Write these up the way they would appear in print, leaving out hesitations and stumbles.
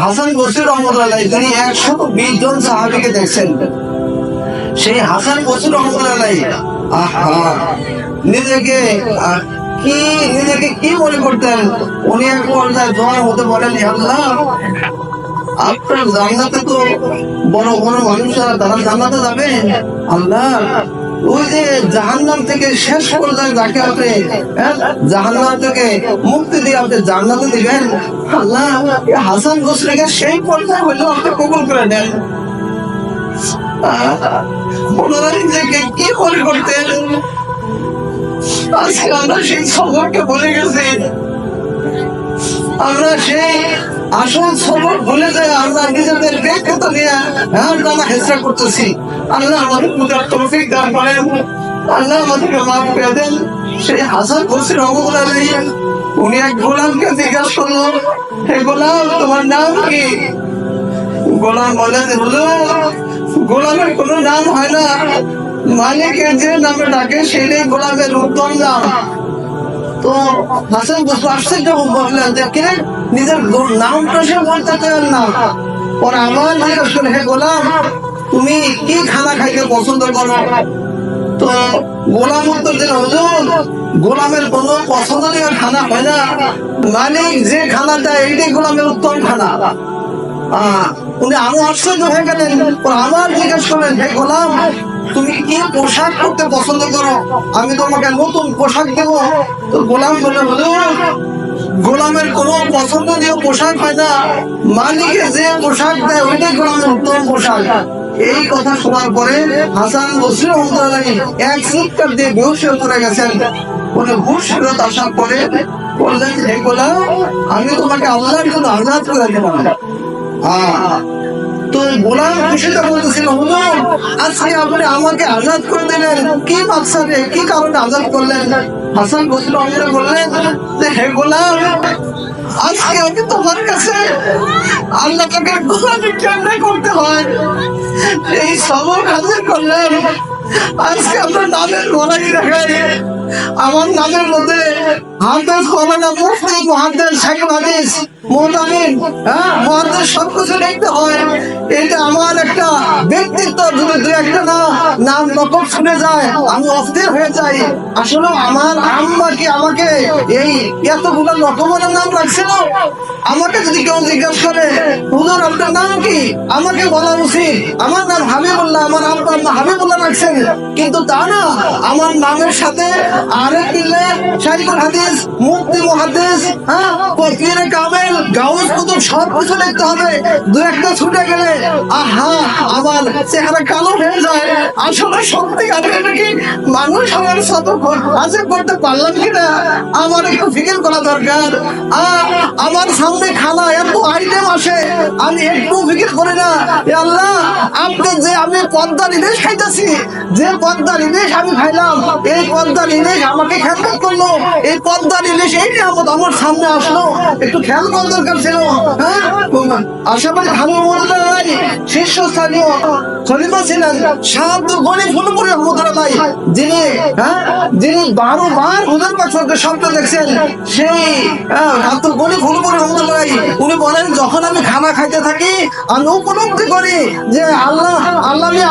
হাসান বসরি রহমতুল্লাহ তিনি 120 জন সাহাবীকে দেখছেন। সেই হাসান বসরি রহমতুল্লাহ নিজেকে কি মনে করতেন, উনি এক পর্যায়ে দোয়ার মধ্যে বলেন, আল্লাহ আপনার জান্নাতে তো বড় বড় মানুষরা তারা জান্নাতে যাবে, আল্লাহ ওই যে জাহান্নাম থেকে শেষ পর্যায়ে যাকে আপনি জাহান্নাম থেকে মুক্তি দিয়ে আপনি জান্নাতে দিবেন, আল্লাহ হাসান বসরিকে সেই পর্যায়ে হইলেও আপনি কবুল করে নেন। ওনারা নিজেকে কি মনে করতেন, আজকে আমরা সেই সবরকে ভুলে গেছি। আমরা সেই আসল সবর ভুলে যাই, আমরা নিজেদের ব্যক্তিগত নিয়ে নানা হেসরা করতেছি। আল্লাহ আমাদের পূজার তৌফিক দান করেন, আল্লাহ আমাদেরকে মাফ করে দেন। সেই হাসান বসরি রহমতুল্লাহ উনি এক গোলামকে জিজ্ঞাসা করলো, হে গোলাম তোমার নাম কি? গোলাম বলে, হুজুর গোলামের কোনো নাম হয় না, মালিকের যে নামে ডাকে সেটাই গোলামের উত্তম নাম। তো হাসান বসরি আশ্চর্য বললেন যে কে নিজের নামটা সে বলতে চান না। পরে আমার জিজ্ঞাসা করে, হে গোলাম তুমি কি খানা খাইতে পছন্দ করো? তো গোলাম উত্তর দিল, হুজুর গোলামের কোনো পছন্দনীয় খানা হয় না, মালিক যে খানাটা এইটাই গোলামের উত্তম খানা। উনি আরো আশ্চর্য হয়ে গেলেন। আমার জিজ্ঞেস করলেন, হে গোলাম তুমি কি পোশাক করতে পছন্দ করো, আমি তোমাকে নতুন পোশাক দেব। তো গোলাম বলে, হুজুর গোলামের কোনো পছন্দনীয় পোশাক হয় না, মালিকে যে পোশাক দেয় ওইটাই গোলামের উত্তম পোশাক। এই কথা শোনার পরে হাসান বসরি রহমতুল্লাহ এক চিৎকার দিয়ে বেহুশ হয়ে পড়ে গেছেন। উনি হুঁশ ফেরত আসার পরে বললেন, হে গোলাম আমি তোমাকে আল্লাহর জন্য আজাদ করে দিলাম। তো গোলাম খুশিতে বলতেছিল, হুজুর আজকে আপনি আমাকে আজাদ করে দিলেন, কি মাকসাদে কি কারণে আজাদ করলেন? হাসান বসরি রহমতুল্লাহ বললেন যে, হে গোলাম আজকে আমি তোমার কাছে আল্লাহ তাকে গোলামি কেমনে করতে হয় এই সবক হাজির করলেন। আজকে আমরা নামের গোলাই দেখাই, আমার নামের মধ্যে হাফেজ মৌলানা মুফতি মুহাদ্দিস শাইখুল হাদিস মুহতামিম মুহাদ্দিস সবকিছু লিখতে হয়। এটা আমার একটা ব্যক্তিত্ব, যদি দুই একটা নাম নকল শুনে যায় আমি অস্থির হয়ে যাই। আসলে আমার আম্মা কি আমাকে এই এতগুলো রকমের নাম রাখছিল? আমাকে যদি কেউ জিজ্ঞাসা করে, হুজুর আপনার নাম কি, আমাকে বলা উচিত আমার নাম হাবিবুল্লাহ, আমার আব্বা আম্মা হাবিবুল্লাহ রাখছেন। কিন্তু তা না, আমার নামের সাথে আরেক মিলে শাইখুল হাদিস মুফতি মুহাদ্দিস পীরে কামেল গাউস কুতুব সব কিছু লিখতে হবে। দু একটা ছুটে গেলে আমার চেহারা কালো হয়ে যায়। আসলে সত্যি আমি নাকি মানুষ আমার সাথে আজব করতে পারলাম কিনা আমার একটু ফিকির করা দরকার। আমার সামনে খানা এত আইটেম আসে, আমি একটু ফিকির করি না, আল্লাহ আপনি যে আমি পদ্মার ইলিশ খাইতেছি, যে পদ্মার ইলিশ আমি খাইলাম, এই পদ্মার ইলিশ আমাকে খেয়াল করলো, এই পদ্মার ইলিশ এই নিয়ামত আমার সামনে আসলো, একটু খেয়াল করার দরকার ছিল। আশাবাদী হাবিবুল্লাহ শীর্ষস্থানীয় খলিফা ছিলেন শাহ আব্দুল গনি ফুলপুরি রহমতুল্লাহ, যিনি 12 বার হুজুর পাক স্বপ্ন দেখছেন। সেই আব্দুল গনি ফুলপুরি রহমতুল্লাহ উনি বলেন, যখন আমি খানা খাইতে থাকি আমি উপলব্ধি করি যে আল্লাহ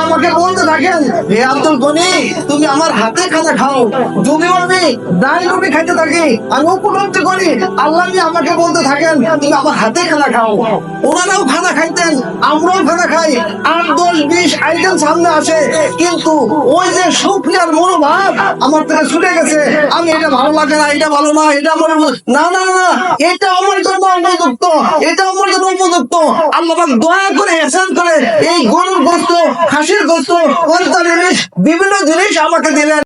আমাকে বলতে থাকেন, হে আব্দুল গনি তুমি আমার হাতে খানা খাও। যদি আমি ডাল রুটি খাইতে থাকি আমি উপলব্ধি করি আল্লাহ আমাকে বলতে থাকেন তুমি আমার হাতে খানা খাও। ওনারাও খানা খাইতেন, আমরাও খানা খাই, 8, 10, 20 আইটেম সামনে আসে, কিন্তু ওই যে শুকরিয়ার মনোভাব আমার থেকে ছুটে গেছে। আমি এটা ভালো লাগে না, এটা ভালো না, এটা আমার না না না এটা আমার জন্য উপযুক্ত, এটা আমার জন্য উপযুক্ত। আল্লাহ পাক দয়া করে এহসান করে এই গরুর গোশত, খাসির গোশত, বিভিন্ন জিনিস আমাকে দিলেন।